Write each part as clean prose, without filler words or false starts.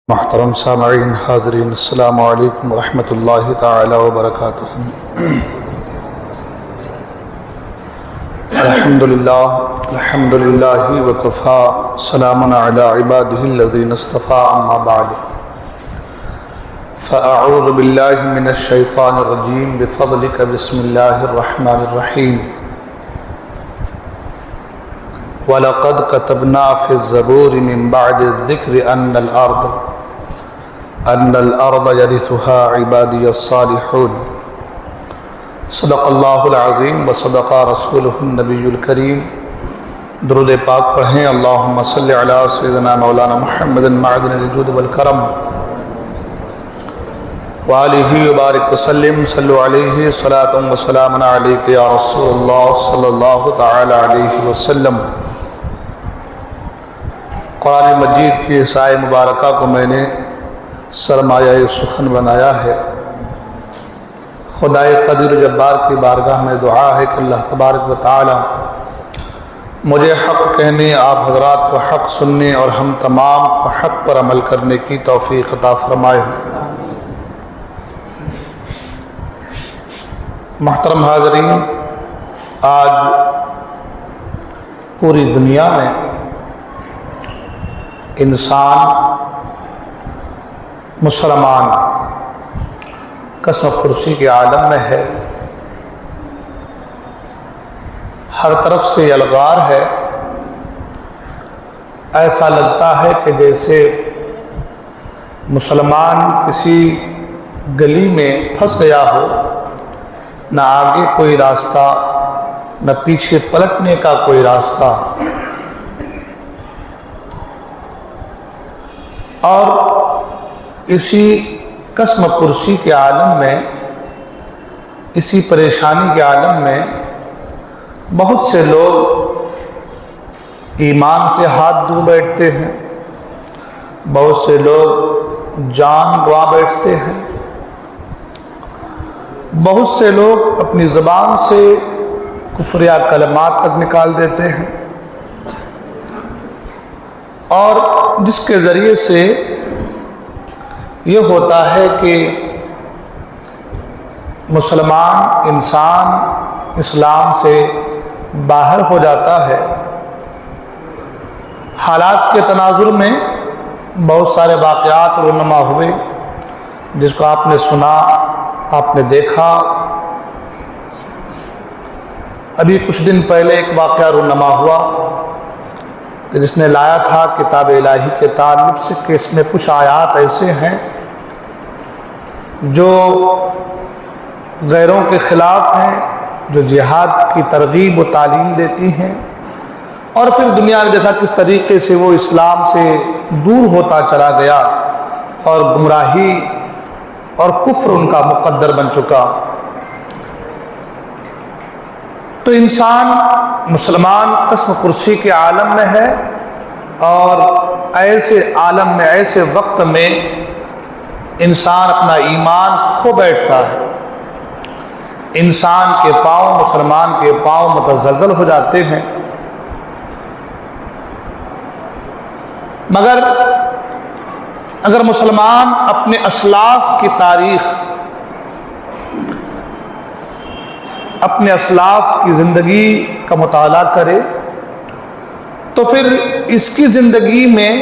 محترم سامعین حاضرین، السلام علیکم ورحمۃ اللہ تعالی وبرکاتہ۔ الحمدللہ وکفا، سلام علی عبادہ الذین اصطفیٰ، اما بعد فاعوذ باللہ من الشیطان الرجیم، بفضلک بسم اللہ الرحمن الرحیم۔ وَلَقَدْ كَتَبْنَا فِي الزَّبُورِ مِن بَعْدِ الذِّكْرِ أَنَّ الْأَرْضَ يَرِثُهَا عِبَادِيَ الصَّالِحُونَ۔ صدق اللہ العظیم وصدق رسولہ النبی الکریم۔ درود پاک پڑھیں، اللہم صلی علی سیدنا مولانا محمد معدن الجود والکرم وآلہ وبارک وسلم، صلو علیہ صلاۃ وسلام علیک یا رسول اللہ صلی اللہ تعالی علیہ وسلم۔ قرآن مجید کی اس آیہ مبارکہ کو میں نے سرمایہ سخن بنایا ہے۔ خدائے قدیر و جبار کی بارگاہ میں دعا ہے کہ اللہ تبارک و تعالی مجھے حق کہنے، آپ حضرات کو حق سننے اور ہم تمام کو حق پر عمل کرنے کی توفیق عطا فرمائے۔ محترم حاضرین، آج پوری دنیا میں انسان مسلمان قسم پرسی کے عالم میں ہے۔ ہر طرف سے الغار ہے، ایسا لگتا ہے کہ جیسے مسلمان کسی گلی میں پھنس گیا ہو، نہ آگے کوئی راستہ نہ پیچھے پلٹنے کا کوئی راستہ، اور اسی قسم پرسی کے عالم میں، اسی پریشانی کے عالم میں بہت سے لوگ ایمان سے ہاتھ دھو بیٹھتے ہیں، بہت سے لوگ جان گوا بیٹھتے ہیں، بہت سے لوگ اپنی زبان سے کفر یا کلمات تک نکال دیتے ہیں، اور جس کے ذریعے سے یہ ہوتا ہے کہ مسلمان انسان اسلام سے باہر ہو جاتا ہے۔ حالات کے تناظر میں بہت سارے واقعات رونما ہوئے، جس کو آپ نے سنا، آپ نے دیکھا۔ ابھی کچھ دن پہلے ایک واقعہ رونما ہوا کہ جس نے لایا تھا کتاب الہی کے تعلق سے کہ اس میں کچھ آیات ایسے ہیں جو غیروں کے خلاف ہیں، جو جہاد کی ترغیب و تعلیم دیتی ہیں، اور پھر دنیا نے دیکھا کس طریقے سے وہ اسلام سے دور ہوتا چلا گیا اور گمراہی اور کفر ان کا مقدر بن چکا۔ تو انسان مسلمان قسم کرسی کے عالم میں ہے، اور ایسے عالم میں، ایسے وقت میں انسان اپنا ایمان کھو بیٹھتا ہے۔ انسان کے پاؤں، مسلمان کے پاؤں متزلزل ہو جاتے ہیں۔ مگر اگر مسلمان اپنے اسلاف کی تاریخ، اپنے اسلاف کی زندگی کا مطالعہ کرے تو پھر اس کی زندگی میں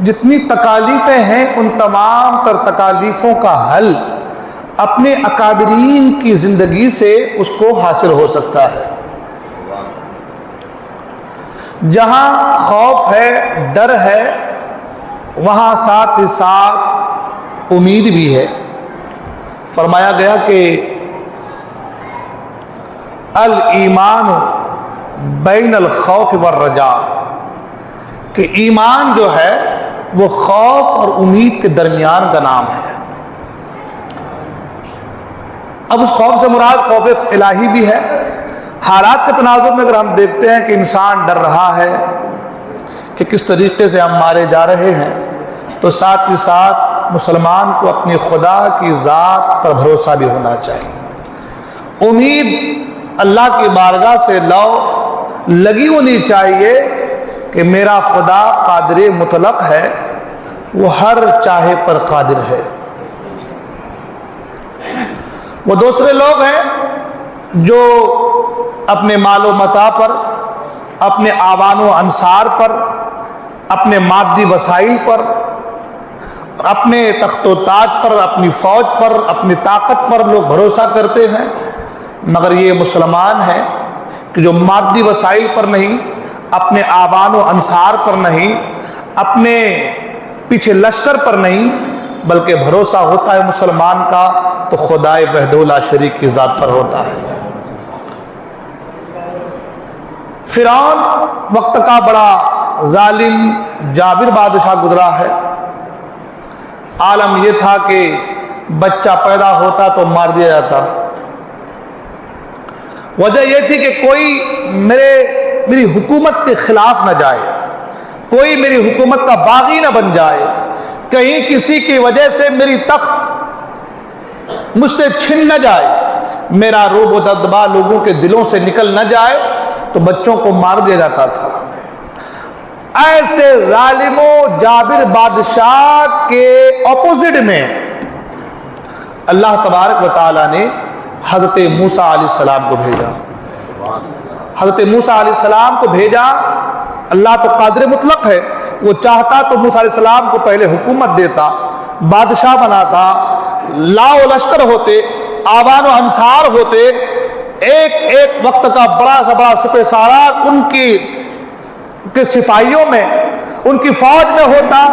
جتنی تکالیفیں ہیں، ان تمام تر تکالیفوں کا حل اپنے اکابرین کی زندگی سے اس کو حاصل ہو سکتا ہے۔ جہاں خوف ہے، ڈر ہے، وہاں ساتھ ہی ساتھ امید بھی ہے۔ فرمایا گیا کہ الایمان بین الخوف والرجاء، کہ ایمان جو ہے وہ خوف اور امید کے درمیان کا نام ہے۔ اب اس خوف سے مراد خوف الہی بھی ہے۔ حالات کے تناظر میں اگر ہم دیکھتے ہیں کہ انسان ڈر رہا ہے کہ کس طریقے سے ہم مارے جا رہے ہیں، تو ساتھ ہی ساتھ مسلمان کو اپنی خدا کی ذات پر بھروسہ بھی ہونا چاہیے۔ امید اللہ کی بارگاہ سے لگی ہونی چاہیے کہ میرا خدا قادر مطلق ہے، وہ ہر چاہے پر قادر ہے۔ وہ دوسرے لوگ ہیں جو اپنے مال و متاع پر، اپنے آوان و انصار پر، اپنے مادی وسائل پر، اپنے تخت و تاج پر، اپنی فوج پر، اپنی طاقت پر لوگ بھروسہ کرتے ہیں، مگر یہ مسلمان ہیں کہ جو مادی وسائل پر نہیں، اپنے آوان و انصار پر نہیں، اپنے پیچھے لشکر پر نہیں، بلکہ بھروسہ ہوتا ہے مسلمان کا تو خدائے وحدہ لا شریک کی ذات پر ہوتا ہے۔ فرعون وقت کا بڑا ظالم جابر بادشاہ گزرا ہے۔ عالم یہ تھا کہ بچہ پیدا ہوتا تو مار دیا جاتا۔ وجہ یہ تھی کہ کوئی میری حکومت کے خلاف نہ جائے، کوئی میری حکومت کا باغی نہ بن جائے، کہیں کسی کی وجہ سے میری تخت مجھ سے چھن نہ جائے، میرا روب و دبدبا لوگوں کے دلوں سے نکل نہ جائے، تو بچوں کو مار دیا جاتا تھا۔ ایسے ظالم و جابر بادشاہ کے اپوزٹ میں اللہ تبارک و تعالیٰ نے حضرت موسیٰ علیہ السلام کو بھیجا۔ حضرت موسیٰ علیہ السلام کو بھیجا۔ اللہ تو قادر مطلق ہے، وہ چاہتا تو موسیٰ علیہ السلام کو پہلے حکومت دیتا، بادشاہ بناتا، لاؤ لشکر ہوتے، آوان و انصار ہوتے، ایک ایک وقت کا بڑا سا بڑا سپہ سالار ان کے سپاہیوں میں، ان کی فوج میں ہوتا،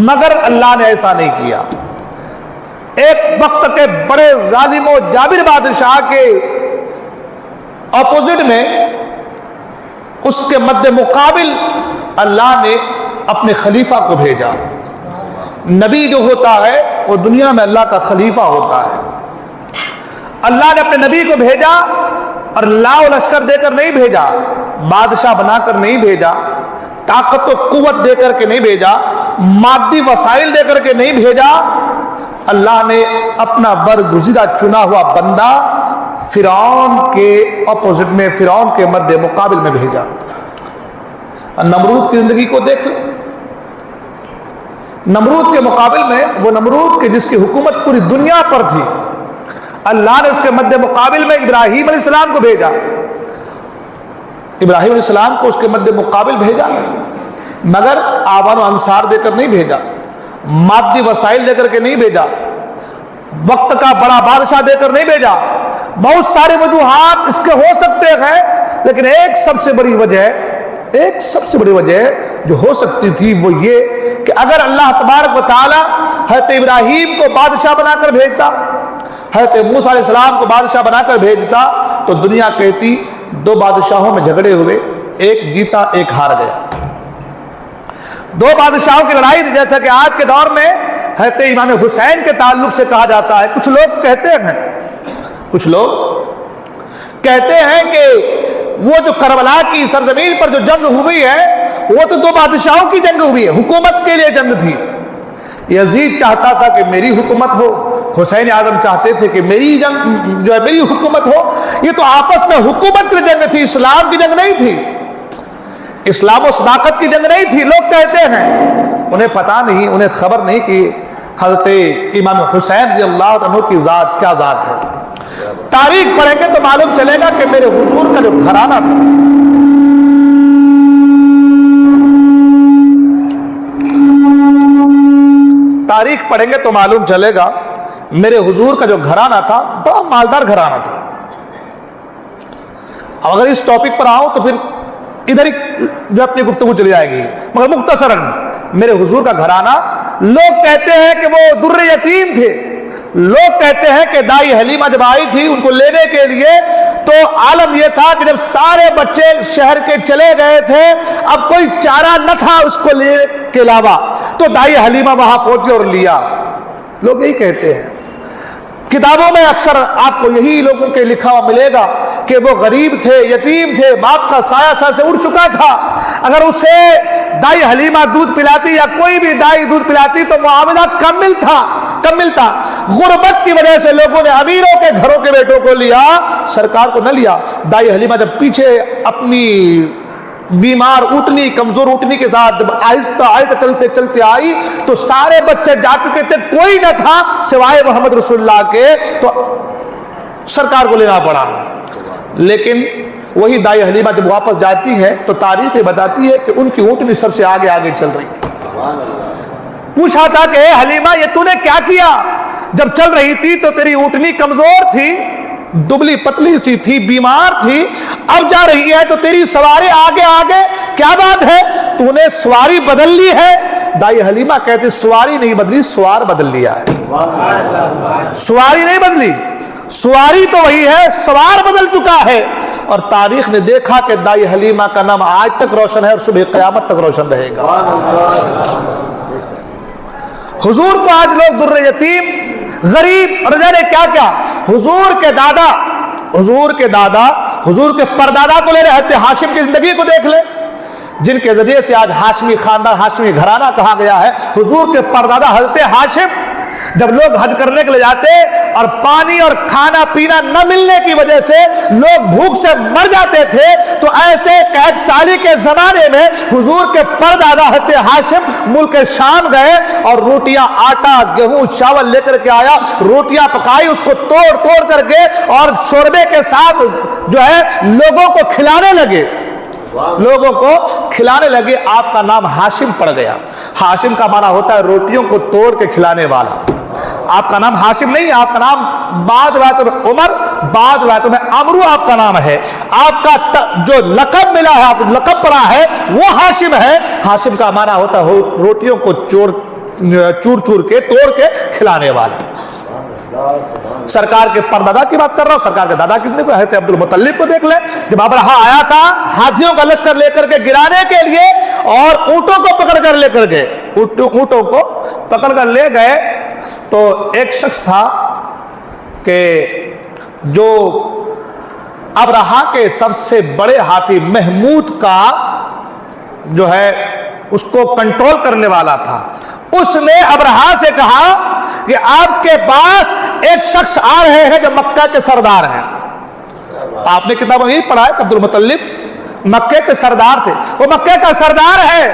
مگر اللہ نے ایسا نہیں کیا۔ ایک وقت کے بڑے ظالم و جابر بادشاہ کے اپوزٹ میں، اس کے مد مقابل اللہ نے اپنے خلیفہ کو بھیجا۔ نبی جو ہوتا ہے وہ دنیا میں اللہ کا خلیفہ ہوتا ہے۔ اللہ نے اپنے نبی کو بھیجا اور لاؤ لشکر دے کر نہیں بھیجا، بادشاہ بنا کر نہیں بھیجا، طاقت و قوت دے کر کے نہیں بھیجا، مادی وسائل دے کر کے نہیں بھیجا۔ اللہ نے اپنا برگزیدہ چنا ہوا بندہ فرعون کے اپوزٹ میں، فرعون کے مد مقابل میں بھیجا۔ نمرود کی زندگی کو دیکھ لیں۔ نمرود کے مقابل میں، وہ نمرود کے جس کی حکومت پوری دنیا پر تھی، اللہ نے اس کے مد مقابل میں ابراہیم علیہ السلام کو بھیجا۔ ابراہیم علیہ السلام کو اس کے مد مقابل بھیجا، مگر آوان و انصار دے کر نہیں بھیجا، مادی وسائل دے کر کے نہیں بھیجا، وقت کا بڑا بادشاہ دے کر نہیں بھیجا۔ بہت سارے وجوہات اس کے ہو سکتے ہیں، لیکن ایک سب سے بڑی وجہ جو ہو سکتی تھی وہ یہ کہ اگر اللہ تبارک و تعالی حضرت ابراہیم کو بادشاہ بنا کر بھیجتا، حضرت موسیٰ علیہ السلام کو بادشاہ بنا کر بھیجتا، تو دنیا کہتی دو بادشاہوں میں جھگڑے ہوئے، ایک جیتا ایک ہار گیا۔ دو بادشاہوں کی لڑائی تھی، جیسا کہ آج کے دور میں حضرت امام حسین کے تعلق سے کہا جاتا ہے۔ کچھ لوگ کہتے ہیں کہ وہ جو کربلا کی سرزمین پر جو جنگ ہوئی ہے، وہ تو دو بادشاہوں کی جنگ ہوئی ہے، حکومت کے لیے جنگ تھی۔ یزید چاہتا تھا کہ میری حکومت ہو، حسین اعظم چاہتے تھے کہ میری حکومت ہو۔ یہ تو آپس میں حکومت کی جنگ تھی، اسلام کی جنگ نہیں تھی، اسلام و صداقت کی جنگ نہیں تھی۔ لوگ کہتے ہیں، انہیں پتہ نہیں، انہیں خبر نہیں کہ حضرت امام حسین رضی اللہ عنہ کی ذات کیا ذات ہے۔ تاریخ پڑھیں گے تو معلوم چلے گا کہ میرے حضور کا جو گھرانہ تھا، تاریخ پڑھیں گے تو معلوم چلے گا میرے حضور کا جو گھرانہ تھا بڑا مالدار گھرانہ تھا۔ اگر اس ٹاپک پر آؤں تو پھر ادھر ہی جو اپنی گفتگو چلی جائے گی، مگر مختصراً میرے حضور کا گھرانہ، لوگ کہتے ہیں کہ وہ در یتیم تھے، لوگ کہتے ہیں کہ دائی حلیمہ جب آئی تھی ان کو لینے کے لیے تو عالم یہ تھا کہ جب سارے بچے شہر کے چلے گئے تھے، اب کوئی چارہ نہ تھا اس کو لینے کے علاوہ، تو دائی حلیمہ وہاں پہنچی اور لیا۔ لوگ یہی کہتے ہیں۔ کتابوں میں اکثر آپ کو یہی لوگوں کے لکھا ہوا ملے گا کہ وہ غریب تھے، یتیم تھے، باپ کا سایہ سر سے اڑ چکا تھا، اگر اسے دائی حلیمہ دودھ پلاتی یا کوئی بھی دائی دودھ پلاتی تو معاوضہ کم ملتا۔ غربت کی وجہ سے لوگوں نے امیروں کے گھروں کے بیٹوں کو لیا، سرکار کو نہ لیا۔ دائی حلیمہ جب پیچھے اپنی بیمار اونٹنی، کمزور اونٹنی کے ساتھ جب آہستہ آہستہ چلتے چلتے آئی تو سارے بچے جا چکے تھے، کوئی نہ تھا سوائے محمد رسول اللہ کے، تو سرکار کو لینا پڑا۔ لیکن وہی دائی حلیمہ جب واپس جاتی ہے تو تاریخ بتاتی ہے کہ ان کی اونٹنی سب سے آگے آگے چل رہی تھی۔ پوچھا تھا کہ اے حلیمہ یہ تو نے کیا کیا؟ جب چل رہی تھی تو تیری اونٹنی کمزور تھی، دبلی پتلی سی تھی، بیمار تھی، اب جا رہی ہے تو تیری سواری آگے آگے، کیا بات ہے؟ تو نے سواری بدل لی ہے؟ دائی حلیمہ کہتے سواری نہیں بدلی، سوار بدل لیا ہے۔ سواری نہیں بدلی، سواری تو وہی ہے، سوار بدل چکا ہے۔ اور تاریخ نے دیکھا کہ دائی حلیمہ کا نام آج تک روشن ہے اور صبح قیامت تک روشن رہے گا۔ حضور کو آج لوگ در یتیم، غریب، اور جانے کیا کیا، حضور کے دادا، حضور کے پردادا کو لے رہے حضرت ہاشم کی زندگی کو دیکھ لے، جن کے ذریعے سے آج ہاشمی خاندان، ہاشمی گھرانہ کہا گیا ہے۔ حضور کے پردادا حضرت ہاشم جب لوگ حج کرنے کے لیے جاتے اور پانی اور کھانا پینا نہ ملنے کی وجہ سے لوگ بھوک سے مر جاتے تھے، تو ایسے قحط سالی کے زمانے میں حضور کے پردادا حضرت ہاشم ملک شام گئے اور روٹیاں، آٹا، گیہوں، چاول لے کر کے آیا، روٹیاں پکائی، اس کو توڑ توڑ کر کے اور شوربے کے ساتھ جو ہے لوگوں کو کھلانے لگے، آپ کا نام ہاشم پڑ گیا۔ ہاشم کا معنی ہوتا ہے روٹیوں کو توڑ کے کھلانے والا۔ آپ کا نام ہاشم نہیں، آپ کا نام بعض روایتوں میں عمر، بعض روایتوں میں عمرو آپ کا نام ہے۔ آپ کا جو لقب ملا ہے، آپ لقب پڑا ہے، وہ ہاشم ہے۔ ہاشم کا معنی ہوتا ہے روٹیوں کو چور چور کے توڑ کے کھلانے والا۔ سرکار کے پردادا کی بات کر رہا ہوں، سرکار کے دادا کی زندگی حضرت عبد المطلب کو دیکھ لیں۔ جب ابرہا آیا تھا ہاتھیوں کا لشکر لے کر کے گرانے کے لیے اور اونٹوں کو پکڑ کر لے کر گئے، اونٹوں کو پکڑ کر لے گئے، تو ایک شخص تھا کہ جو ابرہا کے سب سے بڑے ہاتھی محمود کا جو ہے اس کو کنٹرول کرنے والا تھا۔ اس نے ابرہا سے کہا کہ آپ کے پاس ایک شخص آ رہے ہیں جو مکہ کے سردار ہیں۔ آپ نے کتاب میں یہی پڑھا ہے کہ عبد المطلب مکے کے سردار تھے، وہ مکے کا سردار ہے،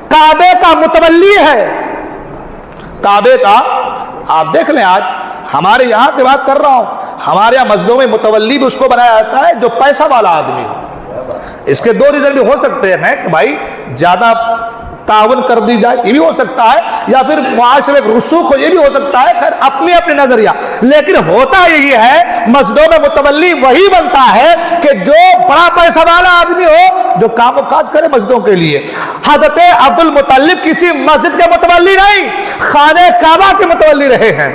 کعبے کا متولی ہے، کعبے کا۔ آپ دیکھ لیں آج ہمارے یہاں کی بات کر رہا ہوں، ہمارے یہاں مسجدوں میں متولی بھی اس کو بنایا جاتا ہے جو پیسہ والا آدمی ہو۔ اس کے دو ریزن بھی ہو سکتے ہیں کہ بھائی زیادہ تعاون کر دی جائے، یہ بھی ہو سکتا ہے، یا پھر معاشرے میں رسوخ ہو، یہ بھی ہو سکتا ہے، خیر اپنی اپنی نظریہ۔ لیکن ہوتا یہی ہے مسجدوں میں متولی وہی بنتا ہے کہ جو بڑا پیسہ والا آدمی ہو، جو کام و کاج کرے مسجدوں کے لیے۔ حضرت عبد المطلب کسی مسجد کے متولی نہیں، خانہ کعبہ کے متولی رہے ہیں۔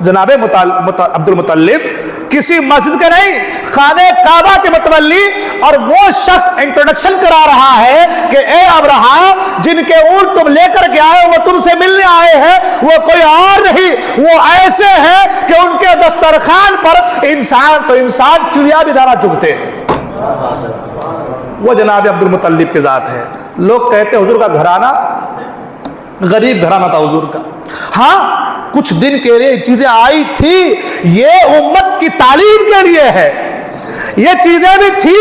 جناب عبد المطلب کسی مسجد کے نہیں، خانہ کعبہ کے متولی۔ اور وہ شخص انٹروڈکشن کرا رہا ہے کہ اے ابرہا، جن کے اونٹ تم لے کر کے آئے وہ تم سے ملنے آئے ہیں، وہ کوئی اور نہیں، وہ ایسے ہیں کہ ان کے دسترخوان پر انسان تو انسان، چڑیا بھی دانا چگتے ہیں۔ وہ جناب عبد المطلب کی ذات ہے۔ لوگ کہتے ہیں حضور کا گھرانہ غریب گھرانہ تھا حضور کا۔ ہاں کچھ دن کے لیے چیزیں آئی تھی، یہ امت کی تعلیم کے لیے ہے، یہ چیزیں بھی تھی،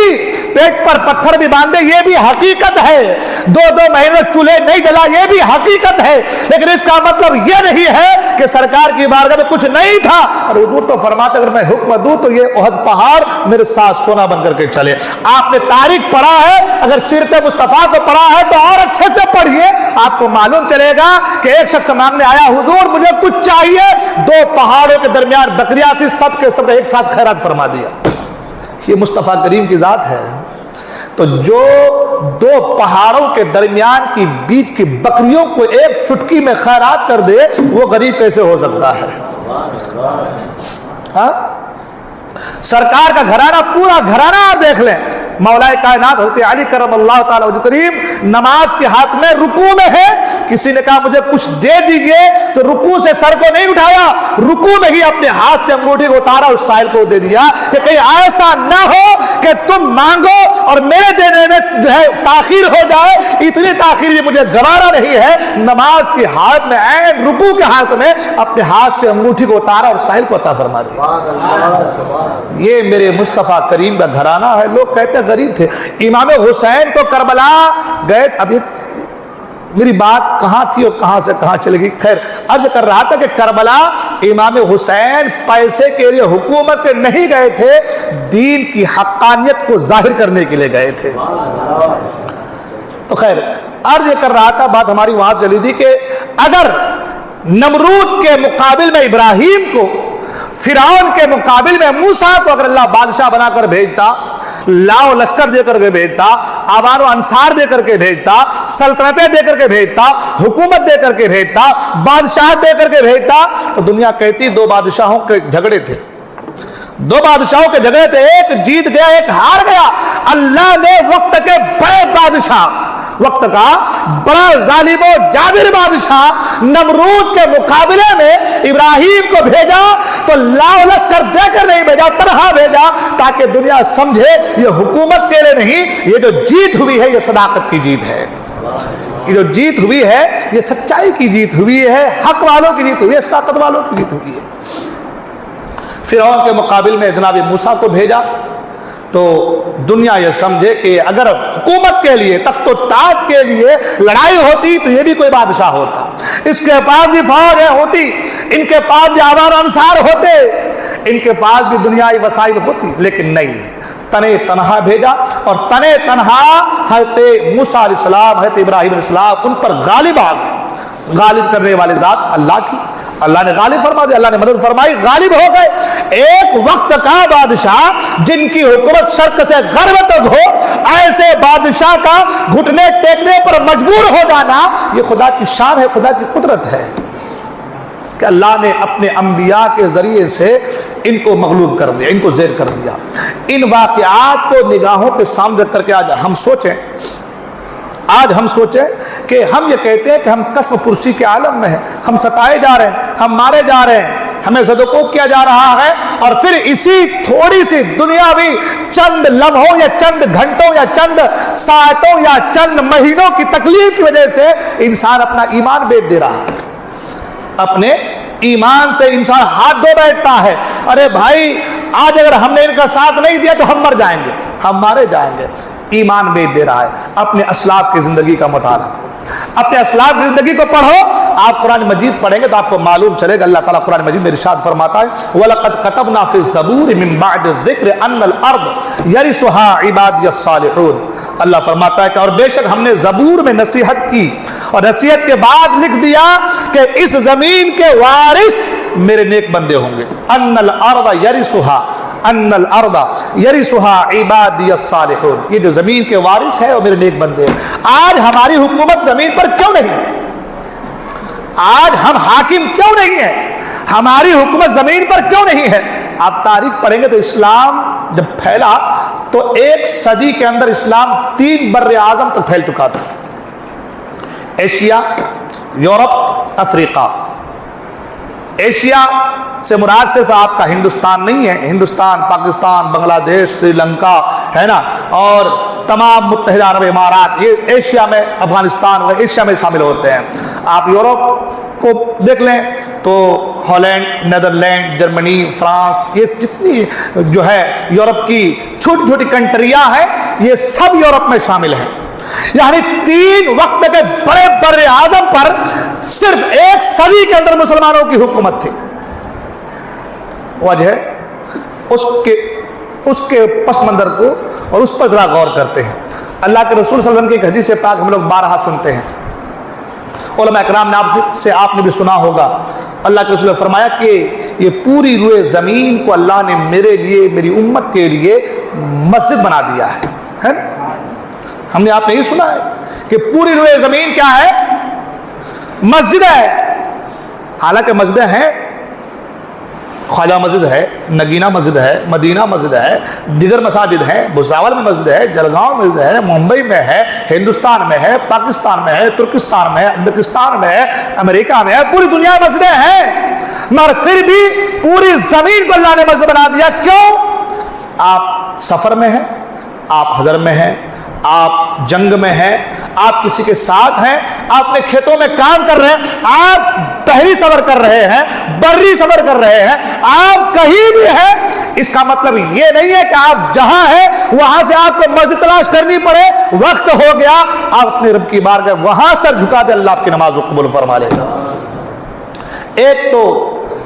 پیٹ پر پتھر بھی باندھے، یہ بھی حقیقت ہے، 2 مہینے چولہے نہیں جلا، یہ بھی حقیقت ہے، لیکن اس کا مطلب یہ نہیں ہے کہ سرکار کی بارگاہ میں کچھ نہیں تھا۔ اور حضور تو فرماتے اگر میں حکم دوں تو یہ احد پہاڑ میرے ساتھ سونا بن کر کے چلے۔ آپ نے تاریخ پڑھا ہے، اگر سیرت مصطفیٰ کو پڑھا ہے تو اور اچھے سے پڑھیے، آپ کو معلوم چلے گا کہ ایک شخص مانگنے آیا، حضور مجھے کچھ چاہیے، 2 پہاڑوں کے درمیان بکریاں تھی، سب کے سب ایک ساتھ خیرات فرما دیا۔ یہ مصطفیٰ کریم کی ذات ہے۔ تو جو 2 پہاڑوں کے درمیان کی بیچ کی بکریوں کو ایک چٹکی میں خیرات کر دے، وہ غریب کیسے ہو سکتا ہے؟ سرکار کا گھرانہ، پورا گھرانہ آپ دیکھ لیں، مولا کائنات حضرت علی کرم اللہ تعالی وجہ کریم نماز کے ہاتھ میں رکوع میں ہے، کسی نے کہا مجھے کچھ دے دیجئے تو رکوع سے سر کو نہیں اٹھایا، رکوع میں ہی اپنے ہاتھ سے انگوٹھی کو اتارا اور سائل کو دے دیا کہ کہیں ایسا نہ ہو کہ تم مانگو اور میرے دینے میں جو ہے تاخیر ہو جائے، اتنی تاخیر بھی مجھے گوارا نہیں ہے۔ نماز کے ہاتھ میں، عین رکوع کے ہاتھ میں اپنے ہاتھ سے انگوٹھی کو اتارا اور سائل کو عطا فرما دیا۔ یہ میرے مصطفیٰ کریم کا گھرانہ ہے۔ لوگ کہتے ہیں غریب تھے. امام حسین کو کربلا گئے. اب میری بات کہاں تھی اور کہاں سے کہاں چلے گی. خیر عرض کر رہا تھا کہ کربلا امام حسین پیسے کے لیے حکومت کے نہیں گئے تھے, دین کی حقانیت کو ظاہر کرنے کے لیے گئے تھے. تو خیر عرض یہ کر رہا تھا, بات ہماری وہاں چلی تھی کہ اگر نمرود کے مقابل میں ابراہیم کو, فرعون کے مقابل میں موسیٰ کو اگر اللہ بادشاہ بنا کر بھیجتا, لاؤ لشکر دے کر کے بھیجتا, آبان و انصار دے کر کے بھیجتا, سلطنتیں دے کر کے بھیجتا, حکومت دے کر کے بھیجتا, بادشاہ دے کر کے بھیجتا, تو دنیا کہتی دو بادشاہوں کے جھگڑے تھے, دو بادشاہوں کے جھگڑے تھے, ایک جیت گیا ایک ہار گیا. اللہ نے وقت کے بڑے بادشاہ, وقت کا بڑا ظالم و جابر بادشاہ نمرود کے مقابلے میں ابراہیم کو بھیجا, تو لاؤ لشکر دے کر نہیں بھیجا, تنہا بھیجا, تاکہ دنیا سمجھے یہ حکومت کے لیے نہیں, یہ جو جیت ہوئی ہے یہ صداقت کی جیت ہے, یہ جو جیت ہوئی ہے یہ سچائی کی جیت ہوئی ہے, حق والوں کی جیت ہوئی ہے, صداقت والوں کی جیت ہوئی ہے. فرعون کے مقابل میں جناب موسیٰ کو بھیجا تو دنیا یہ سمجھے کہ اگر حکومت کے لیے, تخت و تاج کے لیے لڑائی ہوتی تو یہ بھی کوئی بادشاہ ہوتا, اس کے پاس بھی فوجیں ہوتی, ان کے پاس بھی آبان انصار ہوتے, ان کے پاس بھی دنیائی وسائل ہوتی, لیکن نہیں, تنے تنہا بھیجا. اور تنے تنہا حضرت موسیٰ علیہ السلام, حضرت ابراہیم علیہ السلام ان پر غالب آ گئے. غالب کرنے والے ذات اللہ کی, اللہ نے غالب فرما دیا, اللہ نے مدد فرمائی, غالب ہو گئے. ایک وقت کا بادشاہ جن کی حکومت شرق سے غرب تک ہو, ایسے بادشاہ کا گھٹنے ٹیکنے پر مجبور ہو جانا یہ خدا کی شان ہے, خدا کی قدرت ہے کہ اللہ نے اپنے انبیاء کے ذریعے سے ان کو مغلوب کر دیا, ان کو زیر کر دیا. ان واقعات کو نگاہوں کے سامنے رکھ کر کے آج ہم سوچیں کہ ہم یہ کہتے ہیں کہ ہم قسم پرسی کے عالم میں ہیں, ہم ستائے جا رہے ہیں, ہم مارے جا رہے ہیں, ہمیں زدوکوب کیا جا رہا ہے, اور پھر اسی تھوڑی سی دنیاوی چند لمحوں یا چند گھنٹوں یا چند ساعتوں یا چند مہینوں کی تکلیف کی وجہ سے انسان اپنا ایمان بیچ دے رہا ہے, اپنے ایمان سے انسان ہاتھ دھو بیٹھتا ہے. ارے بھائی آج اگر ہم نے ان کا ساتھ نہیں دیا تو ہم مر جائیں گے, ہم مارے جائیں گے. ایمان بیچ دے رہا ہے. اپنے اسلاف کی زندگی کا مطالعہ کرو, اپنے اسلاف کی زندگی کو پڑھو. آپ قرآن مجید پڑھیں گے تو آپ کو معلوم چلے گا. اللہ تعالیٰ قرآن مجید میں ارشاد فرماتا ہے وَلَقَدْ كَتَبْنَا فِي الزَّبُورِ مِن بَعْدِ الذِّكْرِ أَنَّ الْأَرْضَ يَرِثُهَا عِبَادِيَ الصَّالِحُونَ. اللہ فرماتا ہے کہ اور بے شک ہم نے زبور میں نصیحت کی, اور نصیحت کے بعد لکھ دیا کہ اس زمین کے وارث میرے نیک بندے ہوں گے. أَنَّ الْأَرْضَ يَرِثُهَا ان الارض یرثها عبادی الصالحون, یہ جو زمین کے وارث ہے وہ میرے نیک بندے ہیں. آج ہماری حکومت زمین پر کیوں نہیں, آج ہم حاکم کیوں نہیں ہیں, ہماری حکومت زمین پر کیوں نہیں ہے؟ آپ تاریخ پڑھیں گے تو اسلام جب پھیلا تو 1 صدی کے اندر اسلام 3 بر اعظم تک پھیل چکا تھا, ایشیا, یورپ, افریقہ. ایشیا سے مراد صرف آپ کا ہندوستان نہیں ہے, ہندوستان, پاکستان, بنگلہ دیش, سری لنکا ہے نا, اور تمام متحدہ عرب امارات, یہ ایشیا میں, افغانستان و ایشیا میں شامل ہوتے ہیں. آپ یورپ کو دیکھ لیں تو ہالینڈ, نیدرلینڈ, جرمنی, فرانس, یہ جتنی جو ہے یورپ کی چھوٹی چھوٹی کنٹریاں ہیں یہ سب یورپ میں شامل ہیں. یعنی 3 وقت کے بڑے بر اعظم پر صرف 1 صدی کے اندر مسلمانوں کی حکومت تھی. وجہ اس کے پس منظر کو اور اس پر ذرا غور کرتے ہیں. اللہ کے رسول صلی اللہ علیہ وسلم کی ایک حدیث پاک ہم لوگ بارہا سنتے ہیں, علماء اکرام نے آپ نے بھی سنا ہوگا. اللہ کے رسول نے فرمایا کہ یہ پوری روئے زمین کو اللہ نے میرے لیے, میری امت کے لیے مسجد بنا دیا ہے. ہم نے آپ نے یہ سنا ہے کہ پوری روئے زمین کیا ہے, مسجد ہے. حالانکہ مسجدیں ہیں, خواجہ مسجد ہے, نگینہ مسجد ہے, مدینہ مسجد ہے, دیگر مساجد ہیں, بھساول میں مسجد ہے, جلگاؤں مسجد ہے, ممبئی میں ہے, ہندوستان میں ہے, پاکستان میں ہے, ترکستان میں ہے, ازبکستان میں ہے, امریکہ میں ہے, پوری دنیا میں مسجدیں ہیں. مگر پھر بھی پوری زمین کو اللہ نے مسجد بنا دیا. کیوں؟ آپ سفر میں ہیں, آپ حضر میں ہیں, آپ جنگ میں ہیں, آپ کسی کے ساتھ ہیں, آپ اپنے کھیتوں میں کام کر رہے ہیں, آپ بحری سفر کر رہے ہیں, بری سفر کر رہے ہیں, آپ کہیں بھی ہیں, اس کا مطلب یہ نہیں ہے کہ آپ جہاں ہیں وہاں سے آپ کو مسجد تلاش کرنی پڑے، وقت ہو گیا آپ اپنے رب کی بارگاہ وہاں سر جھکا دے، اللہ آپ کی نماز کو قبول فرما لے گا۔ ایک تو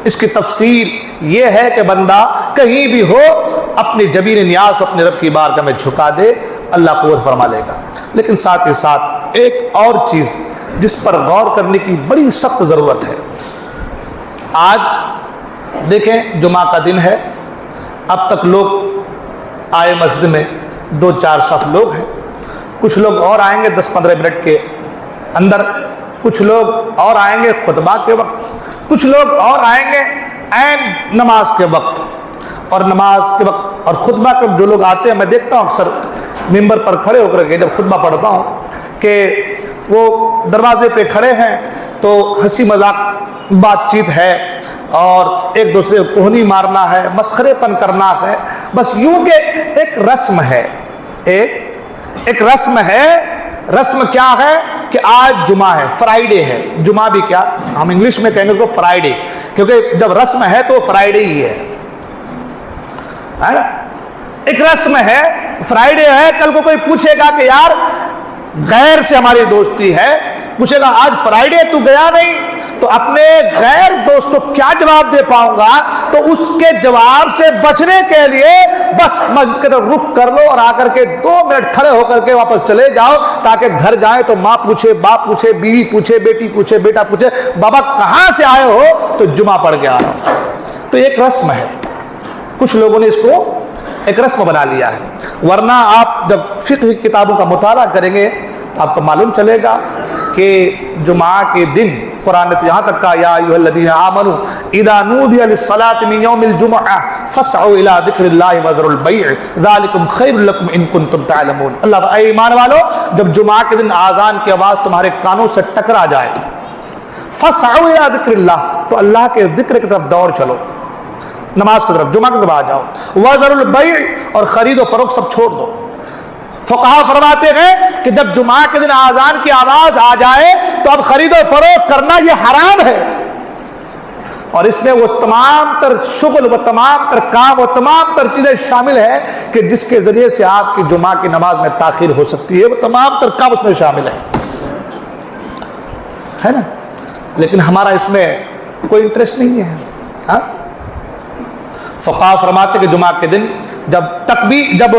اس کی تفسیر یہ ہے کہ بندہ کہیں بھی ہو اپنی جبین نیاز کو اپنے رب کی بارگاہ میں جھکا دے، اللہ قبول فرما لے گا۔ لیکن ساتھ ہی ساتھ ایک اور چیز جس پر غور کرنے کی بڑی سخت ضرورت ہے، آج دیکھیں جمعہ کا دن ہے، اب تک لوگ آئے مسجد میں 2-4 صف لوگ ہیں، کچھ لوگ اور آئیں گے 10-15 منٹ کے اندر، کچھ لوگ اور آئیں گے خطبہ کے وقت، کچھ لوگ اور آئیں گے عین نماز کے وقت۔ اور نماز کے وقت اور خطبہ کے جو لوگ آتے ہیں، میں دیکھتا ہوں اکثر ممبر پر کھڑے ہو کر کے جب خطبہ پڑھتا ہوں کہ وہ دروازے پہ کھڑے ہیں تو ہنسی مذاق بات چیت ہے اور ایک دوسرے کو کوہنی مارنا ہے، مسخرے پن کرنا ہے، بس یوں کہ ایک رسم ہے، ایک رسم ہے۔ رسم کیا ہے کہ آج جمعہ ہے، فرائیڈے ہے، جمعہ بھی کیا ہم انگلش میں کہیں گے اس کو فرائیڈے، کیونکہ جب رسم ہے تو فرائیڈے ہی ہے نا، ایک رسم ہے، فرائیڈے ہے۔ کل کو کوئی پوچھے گا کہ یار غیر سے ہماری دوستی ہے، پوچھے گا آج فرائیڈے تو گیا نہیں، تو اپنے غیر دوست کو کیا جواب دے پاؤں گا؟ تو اس کے جواب سے بچنے کے لیے بس مسجد کی طرف رخ کر لو اور آ کر کے 2 منٹ کھڑے ہو کر کے واپس چلے جاؤ، تاکہ گھر جائیں تو ماں پوچھے، باپ پوچھے، بیوی پوچھے، بیٹی پوچھے، بیٹا پوچھے بابا کہاں سے آئے ہو؟ تو جمعہ پڑھ کے آ رہا ہوں۔ تو ایک رسم ہے، کچھ لوگوں نے اس کو ایک رسم بنا لیا ہے، ورنہ آپ جب فقہ کتابوں کا مطالعہ کریں گے تو آپ کو معلوم چلے گا کہ جمعہ کے دن قرآن نے تو یہاں تک کہا یا ایھا الذین آمنوا اذا نودی للصلاۃ من یوم الجمعہ فاسعوا الی ذکر اللہ وذروا البیع ذلکم خیر لکم ان کنتم تعلمون۔ اللہ اے ایمان والو، جب جمعہ کے دن اذان کی آواز تمہارے کانوں سے ٹکرا جائے، فاسعوا الی ذکر اللہ، تو اللہ کے ذکر کی طرف دوڑ چلو، نماز کی طرف، جمعہ کی طرف آ جاؤ، وذروا البیع، اور خرید و فروخت سب چھوڑ دو۔ فقہا فرماتے ہیں کہ جب جمعہ کے دن اذان کی آواز آ جائے تو اب خرید و فروخت کرنا یہ حرام ہے، اور اس میں وہ تمام تر شغل، وہ تمام تر کام، وہ تمام تر چیزیں شامل ہیں کہ جس کے ذریعے سے آپ کی جمعہ کی نماز میں تاخیر ہو سکتی ہے، وہ تمام تر کام اس میں شامل ہیں، ہے نا؟ لیکن ہمارا اس میں کوئی انٹرسٹ نہیں ہے۔ ہاں، فقہا فرماتے کہ جمعہ کے دن جب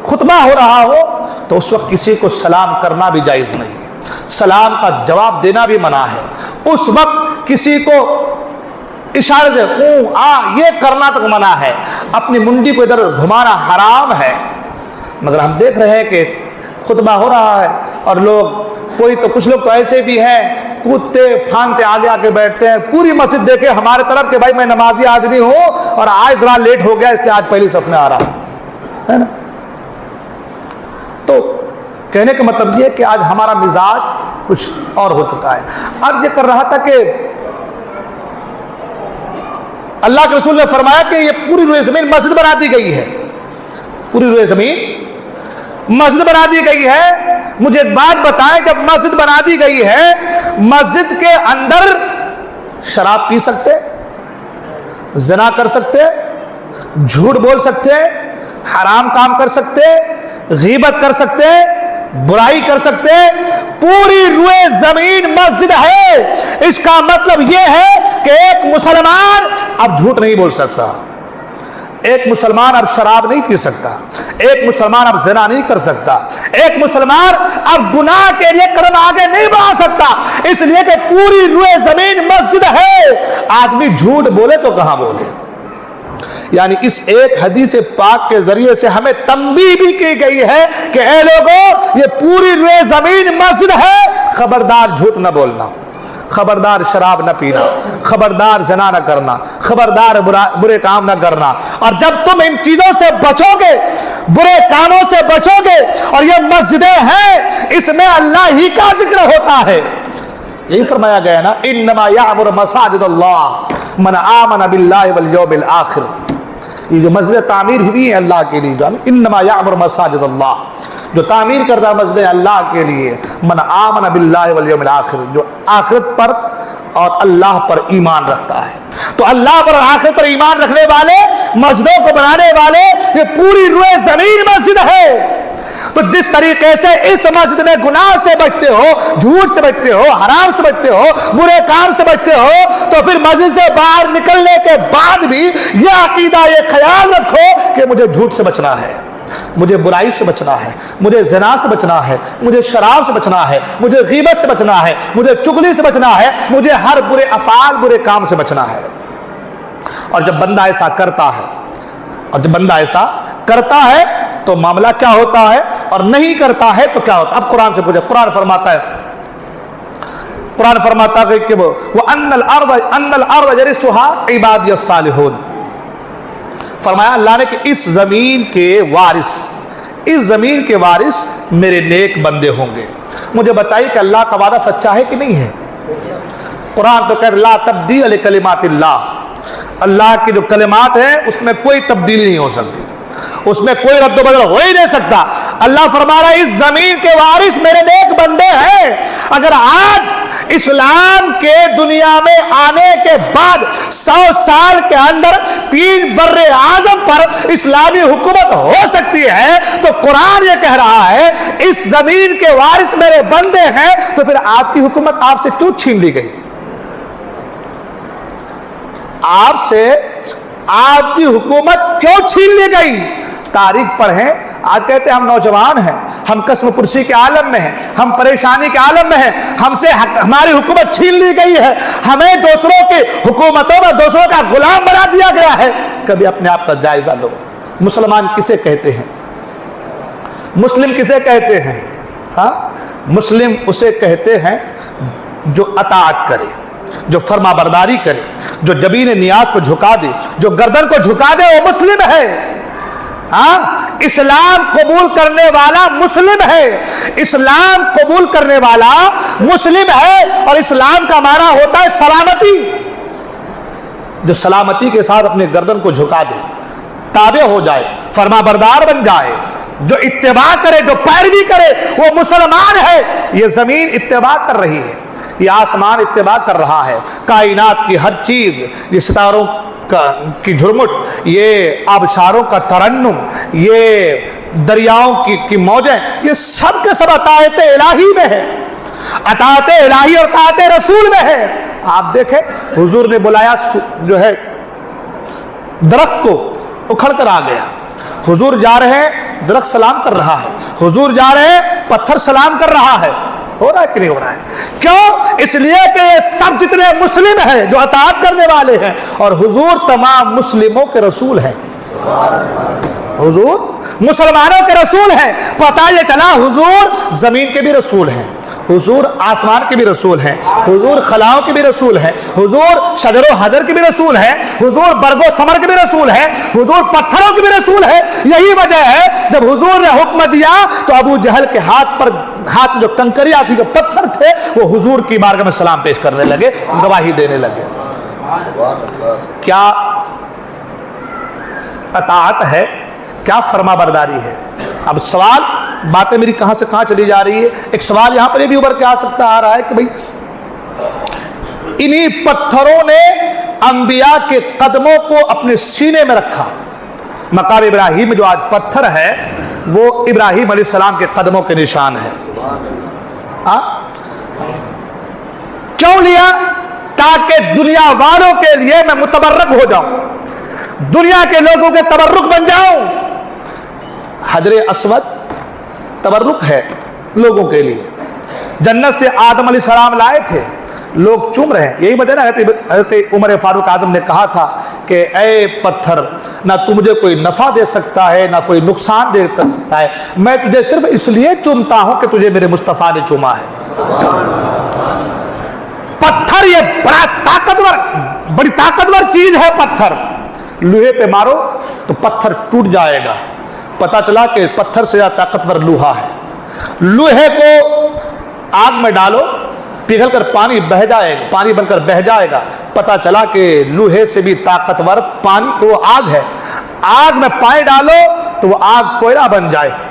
خطبہ ہو رہا ہو تو اس وقت کسی کو سلام کرنا بھی جائز نہیں ہے، سلام کا جواب دینا بھی منع ہے، اس وقت کسی کو اشارے سے یہ کرنا تک منع ہے، اپنی منڈی کو ادھر گھمانا حرام ہے۔ مگر ہم دیکھ رہے ہیں کہ خطبہ ہو رہا ہے اور کچھ لوگ تو ایسے بھی ہیں کودتے پھاندتے آگے آگے بیٹھتے ہیں، پوری مسجد دیکھے ہمارے طرف کہ بھائی میں نمازی آدمی ہوں اور آج ذرا لیٹ ہو گیا اس لیے آج پہلی صف میں آ رہا ہوں، ہے نا؟ تو کہنے کا مطلب یہ کہ آج ہمارا مزاج کچھ اور ہو چکا ہے۔ عرض یہ کر رہا تھا کہ اللہ کے رسول نے فرمایا کہ یہ پوری روئے زمین مسجد بنا دی گئی ہے، پوری روئے زمین مسجد بنا دی گئی ہے۔ مجھے ایک بات بتائیں، جب مسجد بنا دی گئی ہے، مسجد کے اندر شراب پی سکتے، زنا کر سکتے، جھوٹ بول سکتے، حرام کام کر سکتے، غیبت کر سکتے، برائی کر سکتے، پوری روئے زمین مسجد ہے۔ اس کا مطلب یہ ہے کہ ایک مسلمان اب جھوٹ نہیں بول سکتا، ایک مسلمان اب شراب نہیں پی سکتا، ایک مسلمان اب زنا نہیں کر سکتا، ایک مسلمان اب گناہ کے لیے قدم آگے نہیں بڑھا سکتا، اس لیے کہ پوری روئے زمین مسجد ہے۔ آدمی جھوٹ بولے تو کہاں بولے؟ یعنی اس ایک حدیث پاک کے ذریعے سے ہمیں تنبیہ بھی کی گئی ہے کہ اے لوگوں، یہ پوری روئے زمین مسجد ہے، خبردار جھوٹ نہ بولنا، خبردار شراب نہ پینا، خبردار زنا نہ کرنا، خبردار برے کام نہ کرنا۔ اور جب تم ان چیزوں سے بچو گے، برے کاموں سے بچو گے، اور یہ مسجدیں ہیں، اس میں اللہ ہی کا ذکر ہوتا ہے۔ یہی فرمایا گیا نا، انما یعمر مساجد اللہ من آمن باللہ والیوم الآخر۔ یہ جو مسجد تعمیر ہوئی ہے اللہ کے لیے، انما یعمر مساجد اللہ، جو تعمیر کردہ مسجد اللہ کے لیے، من آمن باللہ والیوم الآخر، جو آخرت پر اور اللہ پر ایمان رکھتا ہے۔ تو اللہ پر اور آخرت پر ایمان رکھنے والے، مسجدوں کو بنانے والے، یہ پوری روئے زمین مسجد ہے۔ تو جس طریقے سے اس مسجد میں گناہ سے بچتے ہو، جھوٹ سے بچتے ہو، حرام سے بچتے ہو، برے کام سے بچتے ہو، تو پھر مسجد سے باہر نکلنے کے بعد بھی یہ عقیدہ، یہ خیال رکھو کہ مجھے جھوٹ سے بچنا ہے، مجھے برائی سے بچنا ہے، مجھے زنا سے بچنا ہے، مجھے شراب سے بچنا ہے، مجھے غیبت سے بچنا ہے، مجھے چغلی سے بچنا ہے، مجھے ہر برے افعال، برے کام سے بچنا ہے۔ اور جب بندہ ایسا کرتا ہے تو معاملہ کیا ہوتا ہے، اور نہیں کرتا ہے تو کیا ہوتا ہے؟ اب قرآن سے پوچھے، قرآن فرماتا ہے کہ وہ ان الارض یرثها عبادی الصالحون، فرمایا اللہ نے کہ اس زمین کے وارث میرے نیک بندے ہوں گے۔ مجھے بتائیے کہ اللہ کا وعدہ سچا ہے کہ نہیں ہے؟ قرآن تو کہہ لا تبدیل لکلمات اللہ کی جو کلمات ہیں اس میں کوئی تبدیلی نہیں ہو سکتی، اس میں کوئی رد و بدل ہو ہی نہیں سکتا۔ اللہ فرما رہا ہے اس زمین کے وارث میرے نیک بندے ہیں۔ اگر آج اسلام کے دنیا میں آنے کے بعد 100 سال کے اندر 3 بر اعظم پر اسلامی حکومت ہو سکتی ہے تو قرآن یہ کہہ رہا ہے اس زمین کے وارث میرے بندے ہیں، تو پھر آپ کی حکومت آپ سے کیوں چھین لی گئی؟ آپ کی حکومت کیوں چھین لی گئی؟ تاریخ پڑھیں۔ آج کہتے ہیں ہم نوجوان ہیں، ہم قسم پرسی کے عالم میں ہیں، ہم پریشانی کے عالم میں ہیں، ہم سے ہماری حکومت چھین لی گئی ہے، ہمیں دوسروں کی حکومتوں میں دوسروں کا غلام بنا دیا گیا ہے۔ کبھی اپنے آپ کا جائزہ لو۔ مسلمان کسے کہتے ہیں؟ مسلم کسے کہتے ہیں؟ ہاں، مسلم اسے کہتے ہیں جو اطاعت کرے، جو فرما برداری کرے، جو جبین نیاز کو جھکا دے، جو گردن کو جھکا دے، وہ مسلم ہے۔ ہاں، اسلام قبول کرنے والا مسلم ہے، اسلام قبول کرنے والا مسلم ہے۔ اور اسلام کا معنی ہوتا ہے سلامتی، جو سلامتی کے ساتھ اپنے گردن کو جھکا دے، تابع ہو جائے، فرما بردار بن جائے، جو اتباع کرے، جو پیروی کرے، وہ مسلمان ہے۔ یہ زمین اتباع کر رہی ہے، یہ آسمان اتباع کر رہا ہے، کائنات کی ہر چیز، یہ ستاروں کی جھرمٹ، یہ آبشاروں کا ترنم، یہ دریاؤں کی موجیں، یہ سب کے سب اطاعت الہی میں ہے، اطاعت الہی اور اطاعت رسول میں ہے۔ آپ دیکھیں حضور نے بلایا جو ہے درخت کو، اکھڑ کر آ گیا۔ حضور جا رہے ہیں، درخت سلام کر رہا ہے، حضور جا رہے ہیں، پتھر سلام کر رہا ہے۔ ہو رہا ہے کہ نہیں ہو رہا ہے؟ کیوں؟ اس لیے کہ یہ سب جتنے مسلم ہیں جو اطاعت کرنے والے ہیں، اور حضور تمام مسلموں کے رسول ہیں، حضور مسلمانوں کے رسول ہیں۔ پتہ یہ چلا حضور زمین کے بھی رسول ہیں، حضور آسمان کے بھی رسول ہیں، حضور خلاؤں کے بھی رسول ہیں، حضور شجر و حجر کے بھی رسول ہیں، حضور برگ و ثمر کے بھی رسول ہیں، حضور پتھروں کے بھی رسول ہیں۔ یہی وجہ ہے جب حضور نے حکم دیا تو ابو جہل کے ہاتھ میں جو کنکریاں تھی، جو پتھر تھے، وہ حضور کی بارگاہ میں سلام پیش کرنے لگے، گواہی دینے لگے۔ کیا اطاعت ہے؟ کیا فرما برداری ہے؟ اب سوال، باتیں میری کہاں سے کہاں چلی جا رہی ہے۔ ایک سوال یہاں پر یہ بھی ابھر کے آ رہا ہے کہ بھئی انہی پتھروں نے انبیاء کے قدموں کو اپنے سینے میں رکھا۔ مقام ابراہیم میں جو آج پتھر ہے وہ ابراہیم علیہ السلام کے قدموں کے نشان ہے۔ کیوں لیا؟ تاکہ دنیا والوں کے لیے میں متبرک ہو جاؤں، دنیا کے لوگوں کے تبرک بن جاؤں۔ حجر اسود تبرک ہے لوگوں کے لیے، جنت سے آدم علیہ السلام لائے تھے، لوگ چوم رہے ہیں۔ یہی وجہ نا حضرت عمر فاروق اعظم نے کہا تھا کہ اے پتھر، نہ تو مجھے کوئی نفع دے سکتا ہے نہ کوئی نقصان دے سکتا ہے، میں تجھے صرف اس لیے چومتا ہوں کہ تجھے میرے مصطفیٰ نے چوما ہے۔ پتھر یہ بڑی طاقتور چیز ہے۔ پتھر لوہے پہ مارو تو پتھر ٹوٹ جائے گا۔ پتا چلا کہ پتھر سے زیادہ طاقتور لوہا ہے۔ لوہے کو آگ میں ڈالو، پگھل کر پانی بہہ جائے گا، پانی بن کر بہہ جائے گا۔ پتا چلا کہ لوہے سے بھی طاقتور پانی وہ آگ ہے۔ آگ میں پانی ڈالو تو وہ آگ کوئلہ بن جائے،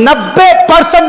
90%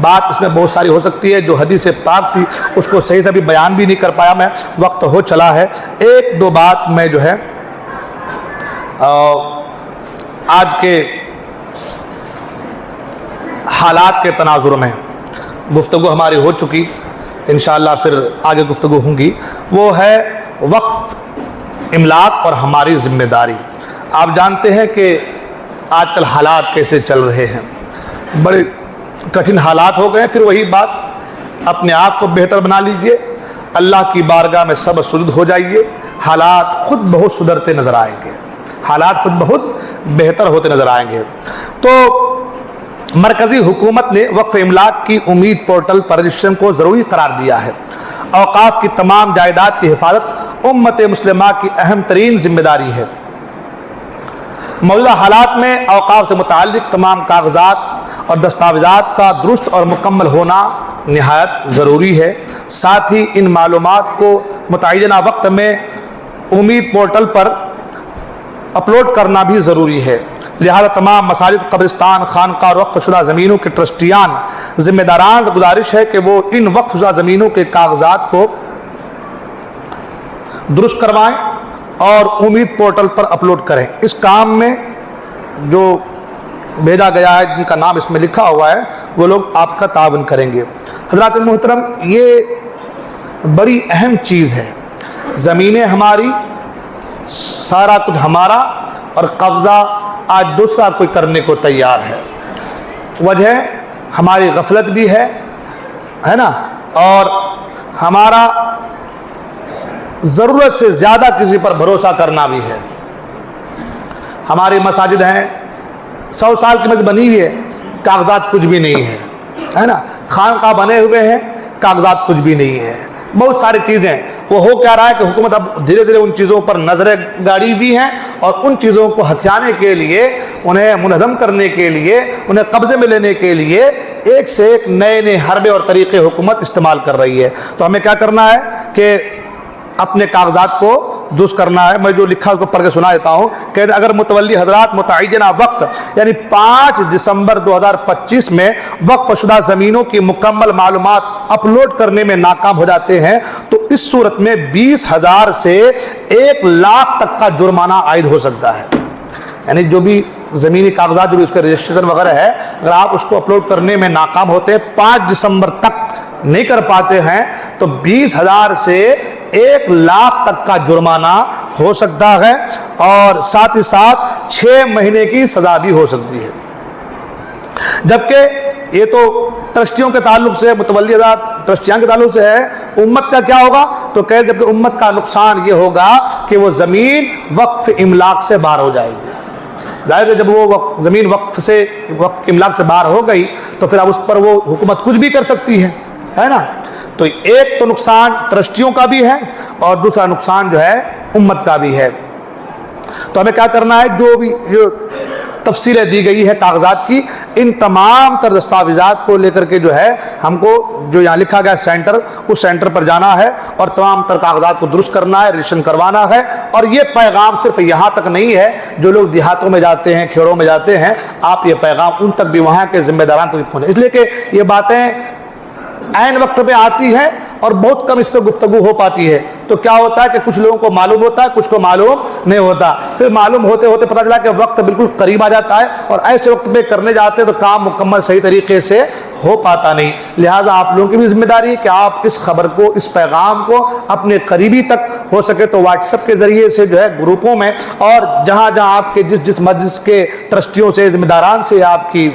بات اس میں بہت ساری ہو سکتی ہے. جو حدیث پاک تھی اس کو صحیح سے بھی بیان بھی نہیں کر پایا میں, وقت ہو چلا ہے. ایک دو بات میں جو ہے آج کے حالات کے تناظر میں, گفتگو ہماری ہو چکی, انشاءاللہ پھر آگے گفتگو ہوں گی, وہ ہے وقف املاک اور ہماری ذمہ داری. آپ جانتے ہیں کہ آج کل حالات کیسے چل رہے ہیں, بڑے کٹھن حالات ہو گئے ہیں. پھر وہی بات, اپنے آپ کو بہتر بنا لیجئے, اللہ کی بارگاہ میں سب سجود ہو جائیے, حالات خود بہت سدھرتے نظر آئیں گے, حالات خود بہت بہتر ہوتے نظر آئیں گے. تو مرکزی حکومت نے وقف املاک کی امید پورٹل پر رجسٹریشن کو ضروری قرار دیا ہے. اوقاف کی تمام جائیداد کی حفاظت امت مسلمہ کی اہم ترین ذمہ داری ہے. موجودہ حالات میں اوقاف سے متعلق تمام کاغذات اور دستاویزات کا درست اور مکمل ہونا نہایت ضروری ہے. ساتھ ہی ان معلومات کو متعینہ وقت میں امید پورٹل پر اپلوڈ کرنا بھی ضروری ہے. لہذا تمام مساجد, قبرستان, خانقاہ اور وقف شدہ زمینوں کے ٹرسٹیان, ذمہ داران سے گزارش ہے کہ وہ ان وقف شدہ زمینوں کے کاغذات کو درست کروائیں اور امید پورٹل پر اپلوڈ کریں. اس کام میں جو بھیجا گیا ہے, جن کا نام اس میں لکھا ہوا ہے, وہ لوگ آپ کا تعاون کریں گے. حضرات محترم, یہ بڑی اہم چیز ہے. زمینیں ہماری, سارا کچھ ہمارا, اور قبضہ آج دوسرا کوئی کرنے کو تیار ہے. وجہ ہماری غفلت بھی ہے نا, اور ہمارا ضرورت سے زیادہ کسی پر بھروسہ کرنا بھی ہے. ہماری مساجد ہیں, 100 سال کی مسجد بنی ہوئی ہے, کاغذات کچھ بھی نہیں ہے نا. خانقاہ بنے ہوئے ہیں, کاغذات کچھ بھی نہیں ہے. بہت ساری چیزیں, وہ ہو کیا رہا ہے کہ حکومت اب دھیرے دھیرے ان چیزوں پر نظریں گاڑی ہوئی ہیں, اور ان چیزوں کو ہتھیانے کے لیے, انہیں منہدم کرنے کے لیے, انہیں قبضے میں لینے کے لیے ایک سے ایک نئے نئے حربے اور طریقے حکومت استعمال کر رہی ہے. تو ہمیں کیا کرنا ہے کہ اپنے کاغذات کو درست کرنا ہے. میں جو لکھا اس کو پڑھ کے سنا دیتا ہوں کہ اگر متولی حضرات متعینہ وقت یعنی 5 دسمبر 2025 میں وقف شدہ زمینوں کی مکمل معلومات اپلوڈ کرنے میں ناکام ہو جاتے ہیں تو اس صورت میں 20,000 سے 1 لاکھ تک کا جرمانہ عائد ہو سکتا ہے. یعنی جو بھی زمینی کاغذات, جو بھی اس کا رجسٹریشن وغیرہ ہے, اگر آپ اس کو اپلوڈ کرنے میں ناکام ہوتے ہیں, 5 دسمبر تک نہیں کر پاتے ہیں, تو 20,000 سے 1 لاکھ تک کا جرمانہ ہو سکتا ہے, اور ساتھ ہی ساتھ 6 مہینے کی سزا بھی ہو سکتی ہے. جبکہ یہ تو ٹرسٹیوں کے تعلق سے, متولی حضرات ٹرسٹیان کے تعلق سے ہے. امت کا کیا ہوگا؟ تو کہ جبکہ امت کا نقصان یہ ہوگا کہ وہ زمین وقف املاک سے باہر ہو جائے گی. ظاہر ہے جب وہ زمین وقف املاک سے باہر ہو گئی تو پھر اب اس پر وہ حکومت کچھ بھی کر سکتی ہے نا. تو ایک تو نقصان ٹرسٹیوں کا بھی ہے, اور دوسرا نقصان جو ہے امت کا بھی ہے. تو ہمیں کیا کرنا ہے, جو بھی تفصیلیں دی گئی ہے کاغذات کی, ان تمام تر دستاویزات کو لے کر کے جو ہے ہم کو جو یہاں لکھا گیا سینٹر, اس سینٹر پر جانا ہے اور تمام تر کاغذات کو درست کرنا ہے, رجسٹریشن کروانا ہے. اور یہ پیغام صرف یہاں تک نہیں ہے, جو لوگ دیہاتوں میں جاتے ہیں, کھیڑوں میں جاتے ہیں, آپ یہ پیغام ان تک بھی وہاں کے ذمہ داران تک پہنچے. اس لیے کہ یہ باتیں عین وقت پہ آتی ہے اور بہت کم اس پہ گفتگو ہو پاتی ہے. تو کیا ہوتا ہے کہ کچھ لوگوں کو معلوم ہوتا ہے, کچھ کو معلوم نہیں ہوتا. پھر معلوم ہوتے ہوتے پتہ چلا کہ وقت بالکل قریب آ جاتا ہے, اور ایسے وقت پہ کرنے جاتے ہیں تو کام مکمل صحیح طریقے سے ہو پاتا نہیں. لہٰذا آپ لوگوں کی بھی ذمہ داری ہے کہ آپ اس خبر کو, اس پیغام کو اپنے قریبی تک ہو سکے تو واٹس ایپ کے ذریعے سے جو ہے گروپوں میں, اور جہاں جہاں آپ کے جس مجلس کے ٹرسٹیوں سے, ذمہ داران سے آپ کی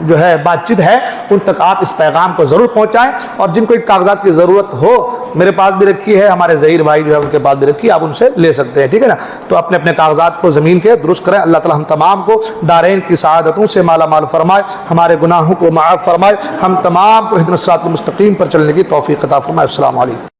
جو ہے بات چیت ہے, ان تک آپ اس پیغام کو ضرور پہنچائیں. اور جن کو کاغذات کی ضرورت ہو, میرے پاس بھی رکھی ہے, ہمارے ظہیر بھائی جو ہے ان کے پاس بھی رکھی ہے, آپ ان سے لے سکتے ہیں. ٹھیک ہے نا. تو اپنے اپنے کاغذات کو زمین کے درست کریں. اللہ تعالی ہم تمام کو دارین کی سعادتوں سے مالا مال فرمائے, ہمارے گناہوں کو معاف فرمائے, ہم تمام کو اہدنا الصراط المستقیم پر چلنے کی توفیق عطا فرمائے. السلام علیکم.